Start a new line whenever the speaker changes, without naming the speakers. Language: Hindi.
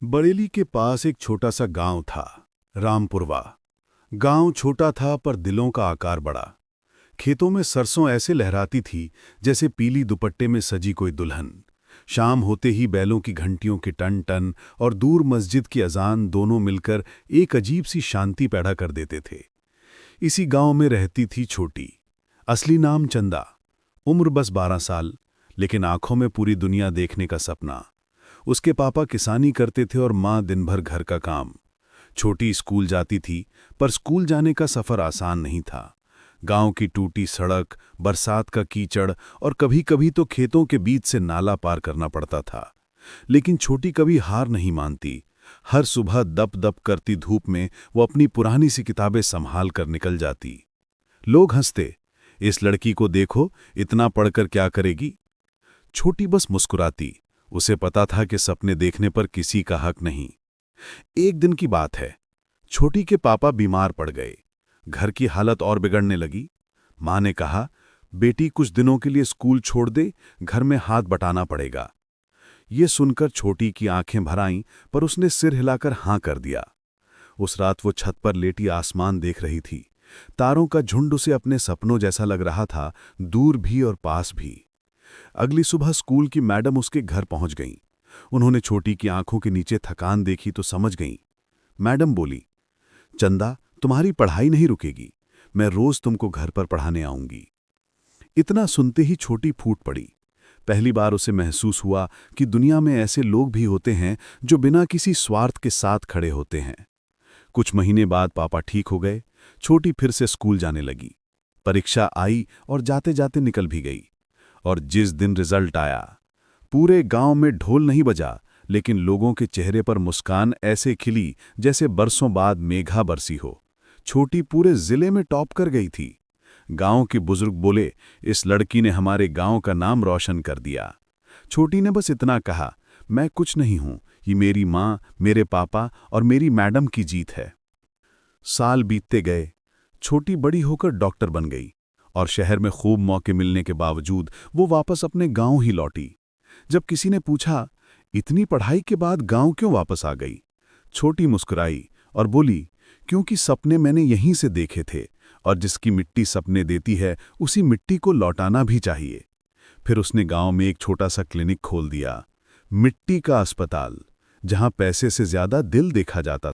बरेली के पास एक छोटा सा गांव था, रामपुरवा। गांव छोटा था पर दिलों का आकार बड़ा। खेतों में सरसों ऐसे लहराती थी जैसे पीली दुपट्टे में सजी कोई दुल्हन। शाम होते ही बैलों की घंटियों के टन टन और दूर मस्जिद की अजान दोनों मिलकर एक अजीब सी शांति पैदा कर देते थे। इसी गांव में रहती थी छोटी। असली नाम चंदा। उम्र बस 12 साल, लेकिन आंखों में पूरी दुनिया देखने का सपना। उसके पापा किसानी करते थे और माँ दिन भर घर का काम। छोटी स्कूल जाती थी, पर स्कूल जाने का सफ़र आसान नहीं था। गांव की टूटी सड़क, बरसात का कीचड़ और कभी-कभी तो खेतों के बीच से नाला पार करना पड़ता था। लेकिन छोटी कभी हार नहीं मानती। हर सुबह दप दप करती धूप में वो अपनी पुरानी सी किताबें संभाल कर निकल जाती। लोग हंसते, इस लड़की को देखो, इतना पढ़कर क्या करेगी। छोटी बस मुस्कुराती। उसे पता था कि सपने देखने पर किसी का हक नहीं। एक दिन की बात है, छोटी के पापा बीमार पड़ गए। घर की हालत और बिगड़ने लगी। माँ ने कहा, बेटी कुछ दिनों के लिए स्कूल छोड़ दे, घर में हाथ बटाना पड़ेगा। ये सुनकर छोटी की आंखें भर आईं, पर उसने सिर हिलाकर हां कर दिया। उस रात वो छत पर लेटी आसमान देख रही थी। तारों का झुंड उसे अपने सपनों जैसा लग रहा था, दूर भी और पास भी। अगली सुबह स्कूल की मैडम उसके घर पहुंच गईं। उन्होंने छोटी की आंखों के नीचे थकान देखी तो समझ गईं। मैडम बोली, चंदा, तुम्हारी पढ़ाई नहीं रुकेगी। मैं रोज तुमको घर पर पढ़ाने आऊंगी। इतना सुनते ही छोटी फूट पड़ी। पहली बार उसे महसूस हुआ कि दुनिया में ऐसे लोग भी होते हैं जो बिना किसी स्वार्थ के साथ खड़े होते हैं। कुछ महीने बाद पापा ठीक हो गए। छोटी फिर से स्कूल जाने लगी। परीक्षा आई और जाते जाते निकल भी गई। और जिस दिन रिजल्ट आया, पूरे गांव में ढोल नहीं बजा, लेकिन लोगों के चेहरे पर मुस्कान ऐसे खिली जैसे बरसों बाद मेघा बरसी हो। छोटी पूरे जिले में टॉप कर गई थी। गांव के बुजुर्ग बोले, इस लड़की ने हमारे गांव का नाम रोशन कर दिया। छोटी ने बस इतना कहा, मैं कुछ नहीं हूं, ये मेरी माँ, मेरे पापा और मेरी मैडम की जीत है। साल बीतते गए। छोटी बड़ी होकर डॉक्टर बन गई और शहर में खूब मौके मिलने के बावजूद वो वापस अपने गांव ही लौटी। जब किसी ने पूछा, इतनी पढ़ाई के बाद गांव क्यों वापस आ गई, छोटी मुस्कुराई और बोली, क्योंकि सपने मैंने यहीं से देखे थे और जिसकी मिट्टी सपने देती है उसी मिट्टी को लौटाना भी चाहिए। फिर उसने गांव में एक छोटा सा क्लिनिक खोल दिया, मिट्टी का अस्पताल, जहां पैसे से ज्यादा दिल देखा जाता